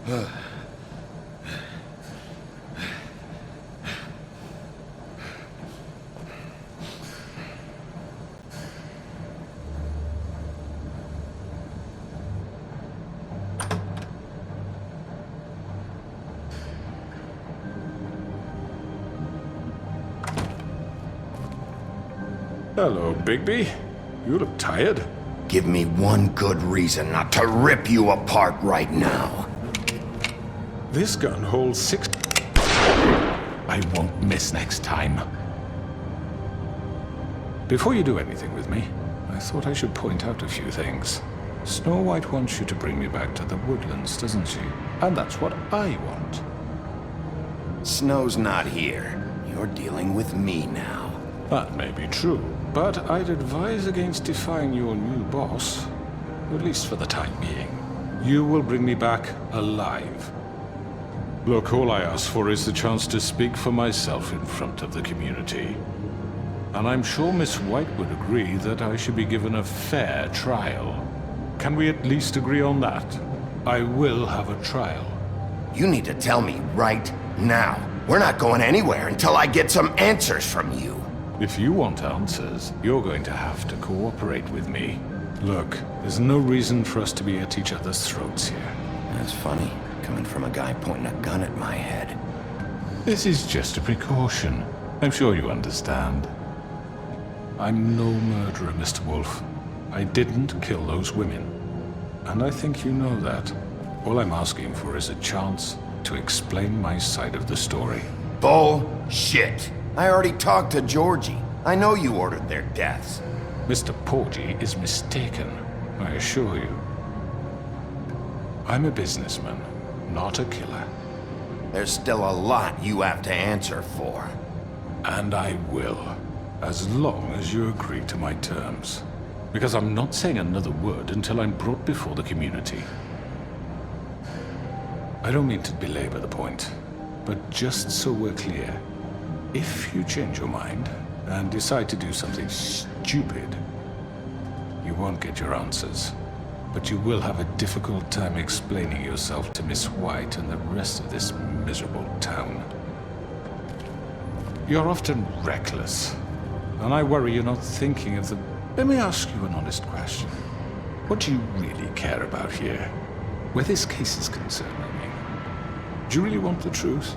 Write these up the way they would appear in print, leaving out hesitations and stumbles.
Hello, Bigby. You look tired. Give me one good reason not to rip you apart right now. This gun holds 6... I won't miss next time. Before you do anything with me, I thought I should point out a few things. Snow White wants you to bring me back to the woodlands, doesn't she? And that's what I want. Snow's not here. You're dealing with me now. That may be true, but I'd advise against defying your new boss, at least for the time being. You will bring me back alive. Look, all I ask for is the chance to speak for myself in front of the community. And I'm sure Miss White would agree that I should be given a fair trial. Can we at least agree on that? I will have a trial. You need to tell me right now. We're not going anywhere until I get some answers from you. If you want answers, you're going to have to cooperate with me. Look, there's no reason for us to be at each other's throats here. That's funny, coming from a guy pointing a gun at my head. This is just a precaution. I'm sure you understand. I'm no murderer, Mr. Wolf. I didn't kill those women. And I think you know that. All I'm asking for is a chance to explain my side of the story. Bullshit! I already talked to Georgie. I know you ordered their deaths. Mr. Porgy is mistaken, I assure you. I'm a businessman, not a killer. There's still a lot you have to answer for. And I will, as long as you agree to my terms. Because I'm not saying another word until I'm brought before the community. I don't mean to belabor the point, but just so we're clear, if you change your mind and decide to do something stupid, you won't get your answers. But you will have a difficult time explaining yourself to Miss White and the rest of this miserable town. You're often reckless, and I worry you're not thinking of the... Let me ask you an honest question. What do you really care about here? Where this case is concerned, I mean. Do you really want the truth?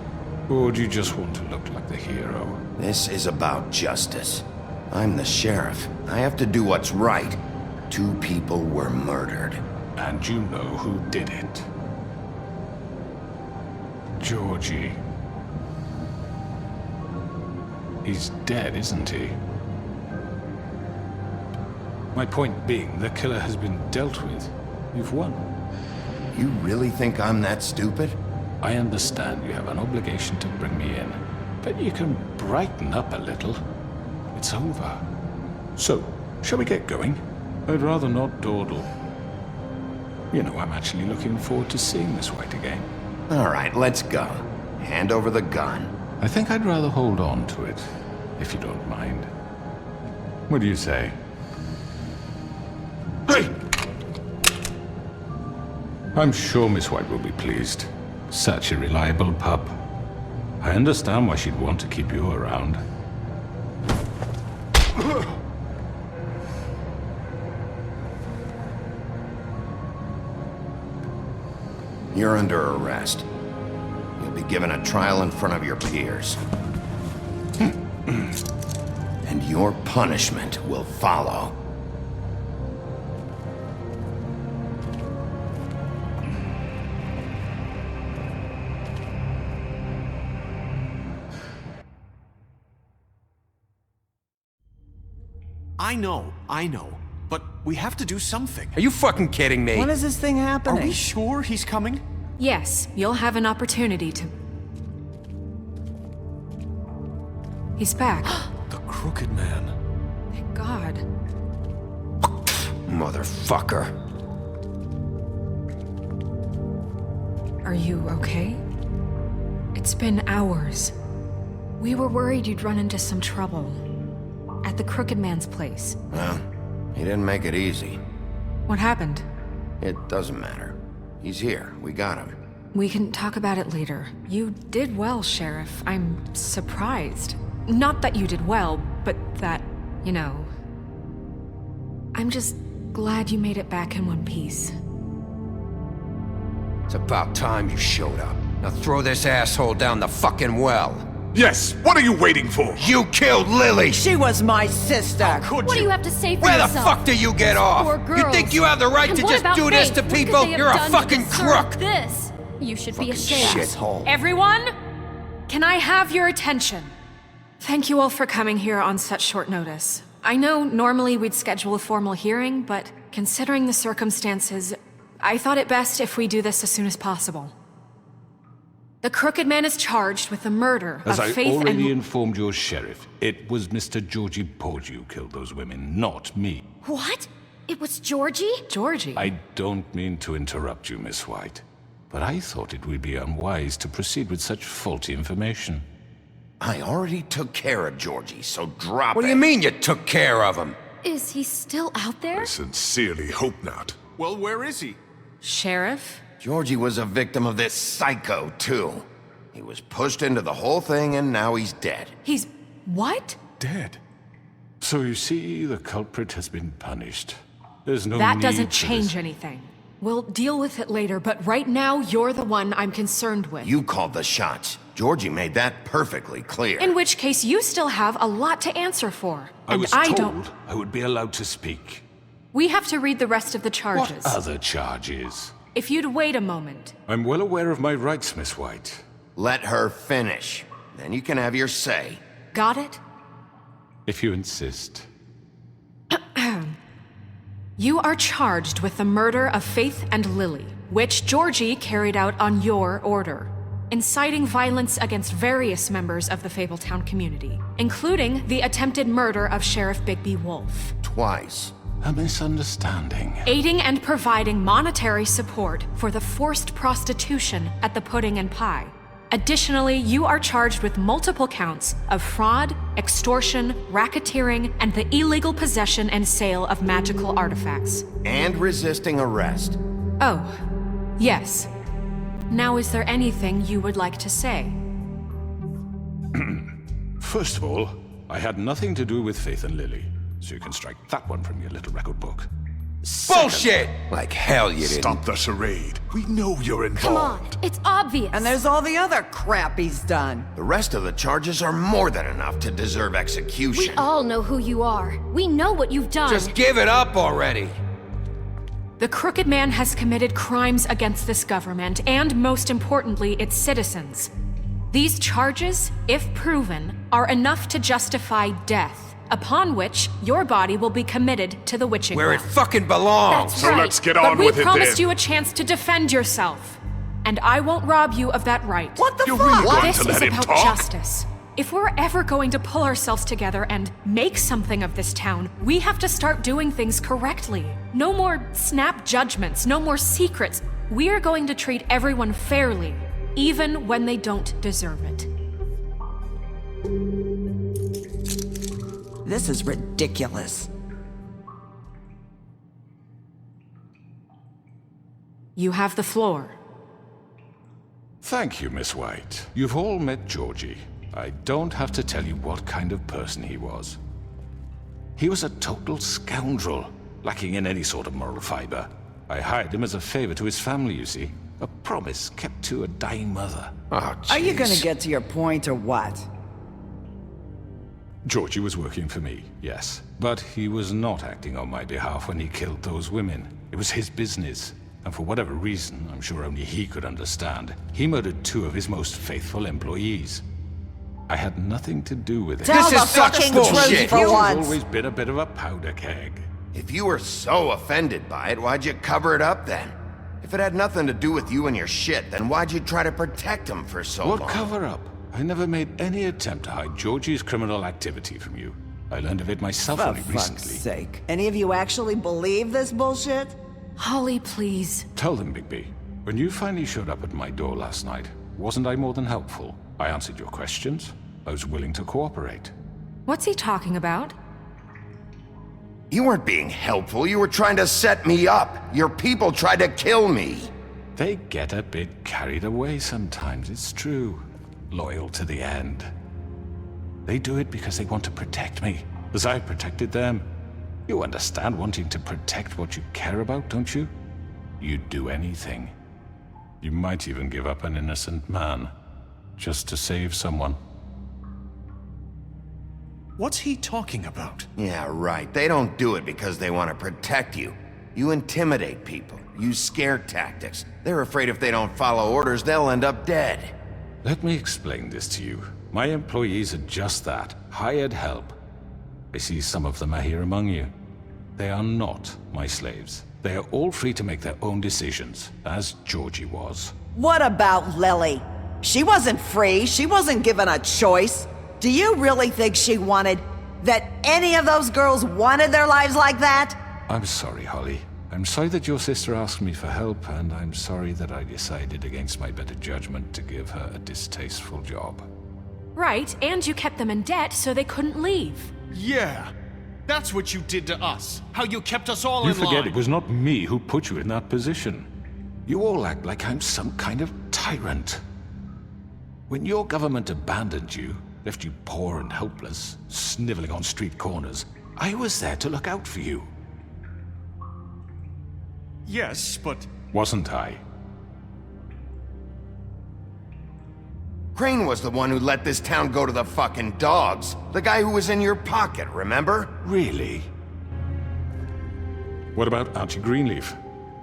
Or do you just want to look like the hero? This is about justice. I'm the sheriff. I have to do what's right. 2 people were murdered. And you know who did it. Georgie. He's dead, isn't he? My point being, the killer has been dealt with. You've won. You really think I'm that stupid? I understand you have an obligation to bring me in, but you can brighten up a little. It's over. So, shall we get going? I'd rather not dawdle. You know, I'm actually looking forward to seeing Miss White again. All right, let's go. Hand over the gun. I think I'd rather hold on to it, if you don't mind. What do you say? Hey! I'm sure Miss White will be pleased. Such a reliable pup. I understand why she'd want to keep you around. You're under arrest. You'll be given a trial in front of your peers. And your punishment will follow. I know. But we have to do something. Are you fucking kidding me? When is this thing Are happening? we sure he's coming? Yes, you'll have an opportunity to... He's back. The Crooked Man. Thank God. Motherfucker. Are you okay? It's been hours. We were worried you'd run into some trouble. At the Crooked Man's place. Well, he didn't make it easy. What happened? It doesn't matter. He's here. We got him. We can talk about it later. You did well, Sheriff. I'm surprised. Not that you did well, but that, you know... I'm just glad you made it back in one piece. It's about time you showed up. Now throw this asshole down the fucking well. Yes, what are you waiting for? You killed Lily! She was my sister. Could What do you? you have to say for Where the yourself? fuck do you get off? Poor You girls. think you have the right And to what just about do this Faith? to What could people? they have You're a done to fucking deserve crook! This. You should be ashamed. Shithole. Everyone, can I have your attention? Thank you all for coming here on such short notice. I know normally we'd schedule a formal hearing, but considering the circumstances, I thought it best if we do this as soon as possible. The Crooked Man is charged with the murder As of I Faith already and... informed your sheriff, it was Mr. Georgie Porgy who killed those women, not me. What? It was Georgie? Georgie? I don't mean to interrupt you, Miss White, but I thought it would be unwise to proceed with such faulty information. I already took care of Georgie, so drop it. What do you mean you took care of him? Is he still out there? I sincerely hope not. Well, where is he? Sheriff? Georgie was a victim of this psycho, too. He was pushed into the whole thing, and now he's dead. He's... what? Dead. So you see, the culprit has been punished. There's no That need doesn't for change this. anything. We'll deal with it later, but right now, you're the one I'm concerned with. You called the shots. Georgie made that perfectly clear. In which case, you still have a lot to answer for. I And was I told don't... I would be allowed to speak. We have to read the rest of the What charges. other charges? If you'd wait a moment. I'm well aware of my rights, Miss White. Let her finish. Then you can have your say. Got it? If you insist. You are charged with the murder of Faith and Lily, which Georgie carried out on your order, inciting violence against various members of the Fabletown community, including the attempted murder of Sheriff Bigby Wolf, Twice. A misunderstanding. aiding and providing monetary support for the forced prostitution at the Pudding and Pie. Additionally, you are charged with multiple counts of fraud, extortion, racketeering, and the illegal possession and sale of magical artifacts. And resisting arrest. Oh, yes. Now, is there anything you would like to say? First of all, I had nothing to do with Faith and Lily, so you can strike that one from your little record book. Bullshit! Like hell you didn't. Stop the charade. We know you're Come on, involved. it's obvious. And there's all the other crap he's done. The rest of the charges are more than enough to deserve We execution. all know who you are. We know what you've done. Just give it up already. The Crooked Man has committed crimes against this government and, most importantly, its citizens. These charges, if proven, are enough to justify death, upon which your body will be committed to the witching Where it well. fucking belongs. That's So right. let's get But on we with it promised then. you a chance to defend yourself, and I won't rob you of that right. What the You're fuck? really going This to is let him about talk? justice. If we're ever going to pull ourselves together and make something of this town, we have to start doing things correctly. No more snap judgments, no more secrets. We are going to treat everyone fairly, even when they don't deserve it. This is ridiculous. You have the floor. Thank you, Miss White. You've all met Georgie. I don't have to tell you what kind of person he was. He was a total scoundrel, lacking in any sort of moral fiber. I hired him as a favor to his family, you see. A promise kept to a dying mother. Oh, Are you jeez. gonna get to your point or what? Georgie was working for me, yes. But he was not acting on my behalf when he killed those women. It was his business. And for whatever reason, I'm sure only he could understand, he murdered 2 of his most faithful employees. I had nothing to do with it. Tell This the is such fucking bullshit. truth for He's once. always been a bit of a powder keg. If you were so offended by it, why'd you cover it up then? If it had nothing to do with you and your shit, then why'd you try to protect him for so What long? cover up? I never made any attempt to hide Georgie's criminal activity from you. I learned of it myself For only fuck's recently. sake. Any of you actually believe this bullshit? Holly, please. Tell them, Bigby. When you finally showed up at my door last night, wasn't I more than helpful? I answered your questions. I was willing to cooperate. What's he talking about? You weren't being helpful, you were trying to set me up. Your people tried to kill me. They get a bit carried away sometimes, it's true. Loyal to the end. They do it because they want to protect me, as I protected them. You understand wanting to protect what you care about, don't you? You'd do anything. You might even give up an innocent man, just to save someone. What's he talking about? Yeah, right. They don't do it because they want to protect you. You intimidate people, use scare tactics. They're afraid if they don't follow orders, they'll end up dead. Let me explain this to you. My employees are just that, hired help. I see some of them are here among you. They are not my slaves. They are all free to make their own decisions, as Georgie was. What about Lily? She wasn't free. She wasn't given a choice. Do you really think she wanted... that any of those girls wanted their lives like that? I'm sorry, Holly. I'm sorry that your sister asked me for help, and I'm sorry that I decided against my better judgment to give her a distasteful job. Right, and you kept them in debt so they couldn't leave. Yeah, that's what you did to us. How you kept us all You in line. forget it was not me who put you in that position. You all act like I'm some kind of tyrant. When your government abandoned you, left you poor and helpless, sniveling on street corners, I was there to look out for you. Yes, but... Wasn't I? Crane was the one who let this town go to the fucking dogs. The guy who was in your pocket, remember? Really? What about Auntie Greenleaf?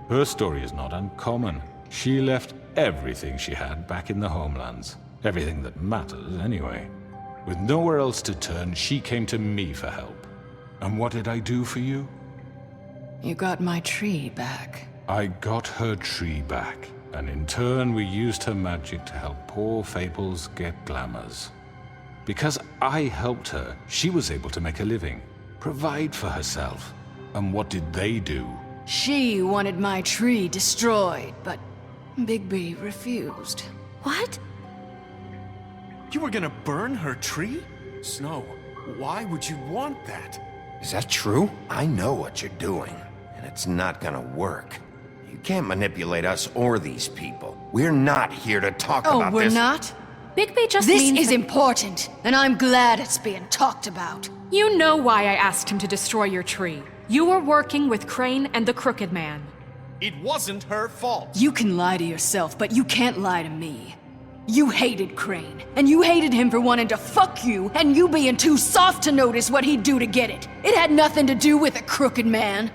Her story is not uncommon. She left everything she had back in the homelands. Everything that matters, anyway. With nowhere else to turn, she came to me for help. And what did I do for you? You got my tree back. I got her tree back, and in turn we used her magic to help poor Fables get glamours. Because I helped her, she was able to make a living, provide for herself. And what did they do? She wanted my tree destroyed, but Bigby refused. What? You were gonna burn her tree? Snow, why would you want that? Is that true? I know what you're doing, and it's not gonna work. You can't manipulate us or these people. We're not here to talk about Oh, we're this. not? Bigby just This means is that- important, and I'm glad it's being talked about. You know why I asked him to destroy your tree. You were working with Crane and the Crooked Man. It wasn't her fault. You can lie to yourself, but you can't lie to me. You hated Crane, and you hated him for wanting to fuck you, and you being too soft to notice what he'd do to get it. It had nothing to do with a Crooked Man.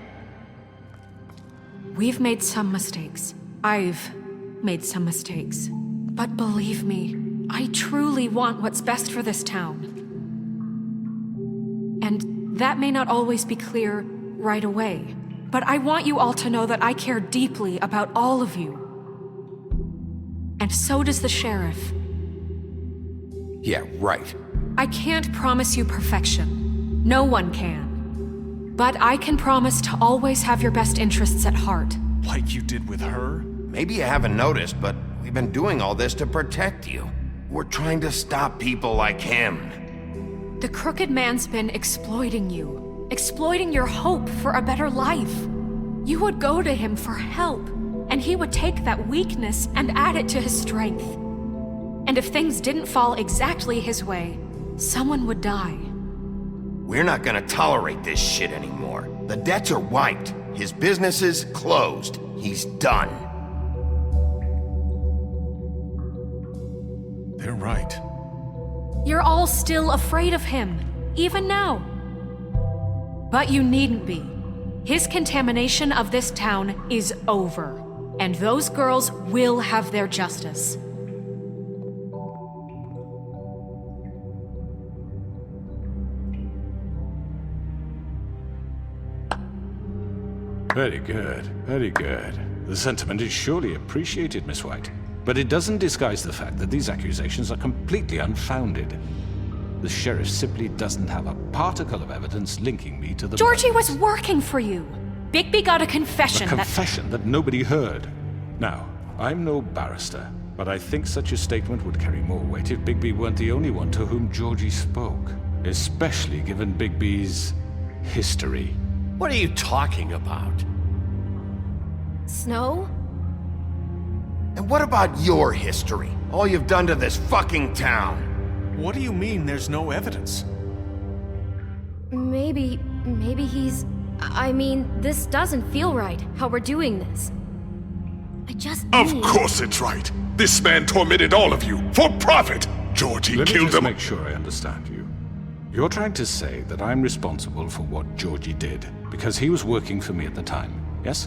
We've made some mistakes. I've made some mistakes. But believe me, I truly want what's best for this town. And that may not always be clear right away. But I want you all to know that I care deeply about all of you. And so does the sheriff. Yeah, right. I can't promise you perfection. No one can. But I can promise to always have your best interests at heart. Like you did with her? Maybe you haven't noticed, but we've been doing all this to protect you. We're trying to stop people like him. The Crooked Man's been exploiting you. Exploiting your hope for a better life. You would go to him for help, and he would take that weakness and add it to his strength. And if things didn't fall exactly his way, someone would die. We're not gonna tolerate this shit anymore. The debts are wiped. His business is closed. He's done. They're right. You're all still afraid of him, even now. But you needn't be. His contamination of this town is over, and those girls will have their justice. Very good, very good. The sentiment is surely appreciated, Miss White. But it doesn't disguise the fact that these accusations are completely unfounded. The sheriff simply doesn't have a particle of evidence linking me to the Georgie murders. was working for you. Bigby got a confession A confession that nobody heard. Now, I'm no barrister, but I think such a statement would carry more weight if Bigby weren't the only one to whom Georgie spoke. Especially given Bigby's history. What are you talking about? Snow? And what about your history? All you've done to this fucking town? What do you mean there's no evidence? Maybe he's... I mean, this doesn't feel right, how we're doing this. I just Of need... course it's right. This man tormented all of you for profit. Georgie Let me killed just him. make sure I understand you. You're trying to say that I'm responsible for what Georgie did because he was working for me at the time, yes?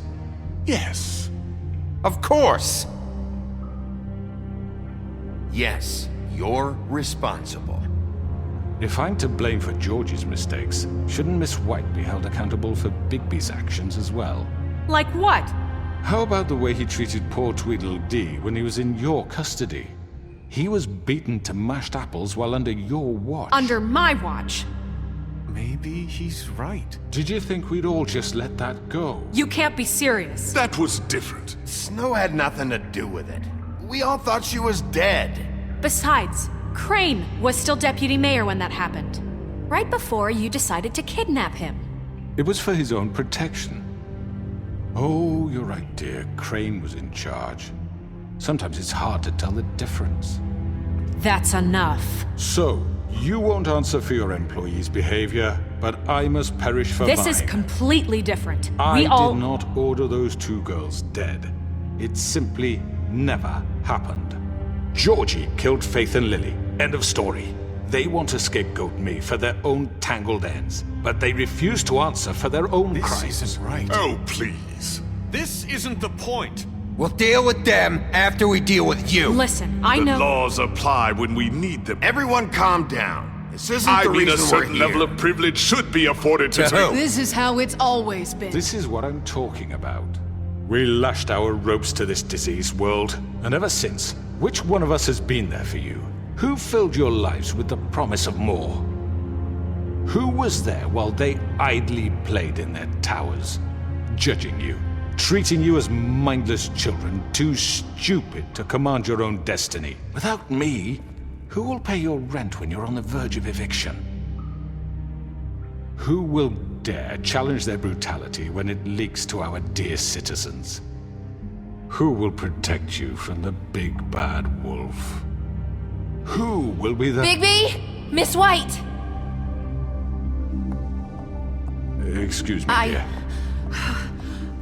Yes. Of course! Yes, you're responsible. If I'm to blame for Georgie's mistakes, shouldn't Miss White be held accountable for Bigby's actions as well? Like what? How about the way he treated poor Tweedledee when he was in your custody? He was beaten to mashed apples while under your watch. Under my watch. Maybe he's right. Did you think we'd all just let that go? You can't be serious. That was different. Snow had nothing to do with it. We all thought she was dead. Besides, Crane was still deputy mayor when that happened. Right before you decided to kidnap him. It was for his own protection. Oh, you're right, dear. Crane was in charge. Sometimes it's hard to tell the difference. That's enough. So, you won't answer for your employees' behavior, but I must perish for This mine. is completely different. I We all... did not order those two girls dead. It simply never happened. Georgie killed Faith and Lily. End of story. They want to scapegoat me for their own tangled ends, but they refuse to answer for their own This crimes. isn't right. Oh, please. This isn't the point. We'll deal with them after we deal with you. Listen, I The know... laws apply when we need them. Everyone calm down. This isn't I the mean, a reason we're certain here. level of privilege should be afforded to To who? This is how it's always been. This is what I'm talking about. We lashed our ropes to this diseased world, and ever since, which one of us has been there for you? Who filled your lives with the promise of more? Who was there while they idly played in their towers, judging you, treating you as mindless children, too stupid to command your own destiny? Without me, who will pay your rent when you're on the verge of eviction? Who will dare challenge their brutality when it leaks to our dear citizens? Who will protect you from the big bad wolf? Who will be the... Bigby? Miss White! Excuse me, dear.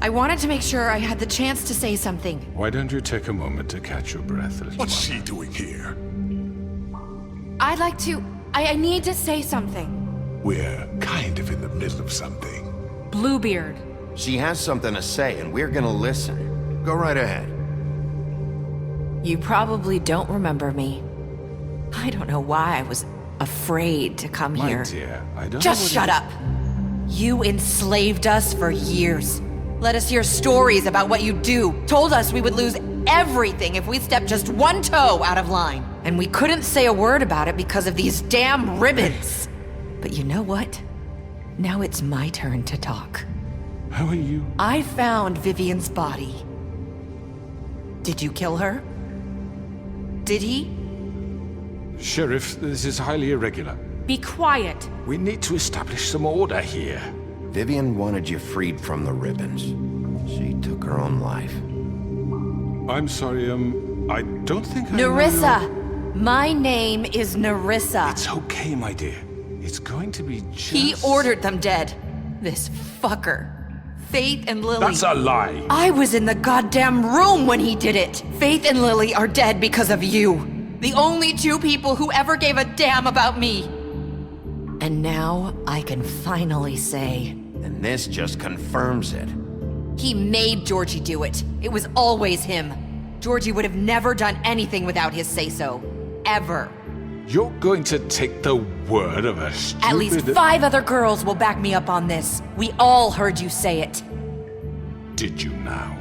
I wanted to make sure I had the chance to say something. Why don't you take a moment to catch your breath, little What's one? she doing here? I'd like to... I need to say something. We're kind of in the middle of something. Bluebeard. She has something to say, and we're gonna listen. Go right ahead. You probably don't remember me. I don't know why I was afraid to come My here. dear, I don't Just know what shut up! You enslaved us for years. Let us hear stories about what you do. Told us we would lose everything if we stepped just one toe out of line. And we couldn't say a word about it because of these damn ribbons. But you know what? Now it's my turn to talk. How are you? I found Vivian's body. Did you kill her? Did he? Sheriff, this is highly irregular. Be quiet. We need to establish some order here. Vivian wanted you freed from the ribbons. She took her own life. I'm sorry, I don't think I know Nerissa! your- My name is Nerissa. It's okay, my dear. It's going to be just... He ordered them dead. This fucker. Faith and Lily. That's a lie! I was in the goddamn room when he did it. Faith and Lily are dead because of you. The only two people who ever gave a damn about me. And now I can finally say, And this just confirms it. he made Georgie do it. It was always him. Georgie would have never done anything without his say-so. Ever. You're going to take the word of a stupid... At least 5 other girls will back me up on this. We all heard you say it. Did you now?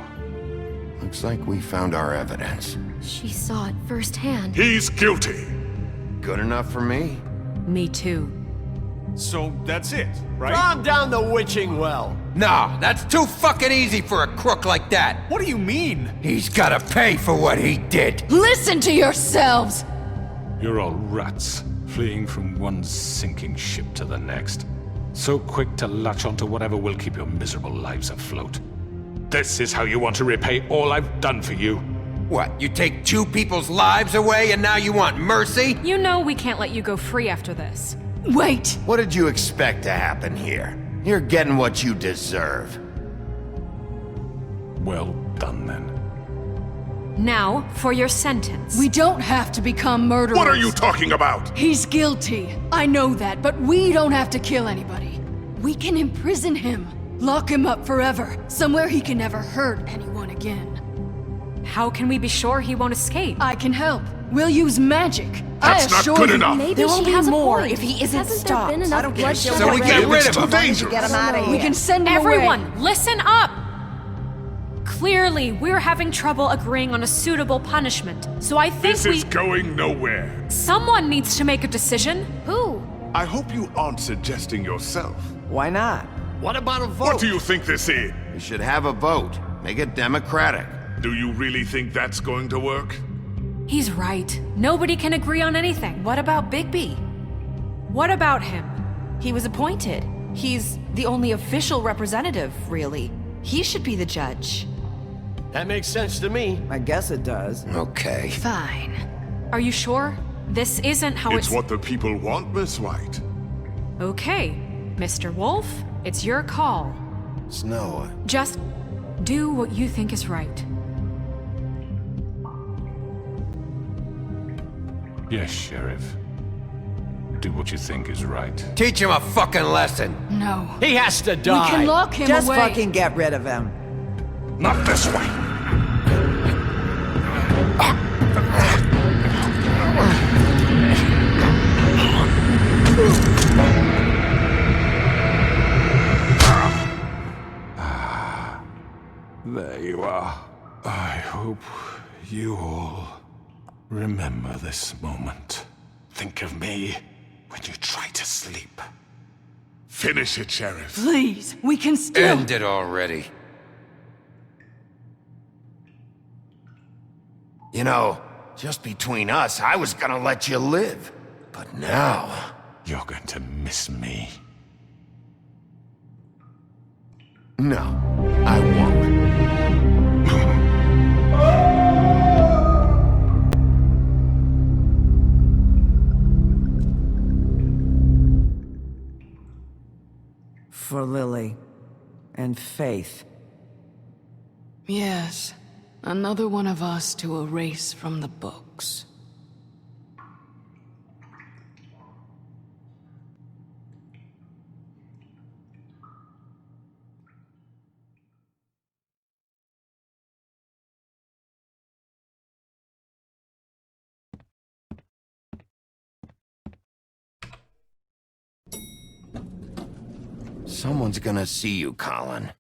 Looks like we found our evidence. She saw it firsthand. He's guilty. Good enough for me. Me too. So that's it, right? Calm down the witching well. No, that's too fucking easy for a crook like that. What do you mean? He's gotta pay for what he did. Listen to yourselves! You're all rats, fleeing from one sinking ship to the next. So quick to latch onto whatever will keep your miserable lives afloat. This is how you want to repay all I've done for you? What, you take 2 people's lives away and now you want mercy? You know we can't let you go free after this. Wait! What did you expect to happen here? You're getting what you deserve. Well done, then. Now, for your sentence. We don't have to become murderers. What are you talking about? He's guilty. I know that, but we don't have to kill anybody. We can imprison him. Lock him up forever. Somewhere he can never hurt anyone again. How can we be sure he won't escape? I can help. We'll use magic. That's not good enough. Maybe There will she be has more a point. if he isn't Hasn't stopped. there been enough I don't care. bloodshed So we already? get rid It's of too him. dangerous. Get him out of here. We can send him away. Everyone, listen up! Clearly, we're having trouble agreeing on a suitable punishment, so I think This is going nowhere. someone needs to make a decision. Who? I hope you aren't suggesting yourself. Why not? What about a vote? What do you think this is? You should have a vote. Make it democratic. Do you really think that's going to work? He's right. Nobody can agree on anything. What about Bigby? What about him? He was appointed. He's the only official representative, really. He should be the judge. That makes sense to me. I guess it does. Okay. Fine. Are you sure? This isn't how It's what the people want, Miss White. Okay, Mr. Wolf, it's your call. Snow, Just do what you think is right. Yes, Sheriff. Do what you think is right. Teach him a fucking lesson. No. He has to We die. can lock him Just away. fucking get rid of him. Not this way. There you are. I hope you all remember this moment. Think of me when you try to sleep. Finish it, Sheriff. Please, we can still... End it already. you know, just between us, I was gonna let you live. But now... You're going to miss me. No, I won't. For Lily and Faith. Yes. Another one of us to erase from the books. Someone's gonna see you, Colin.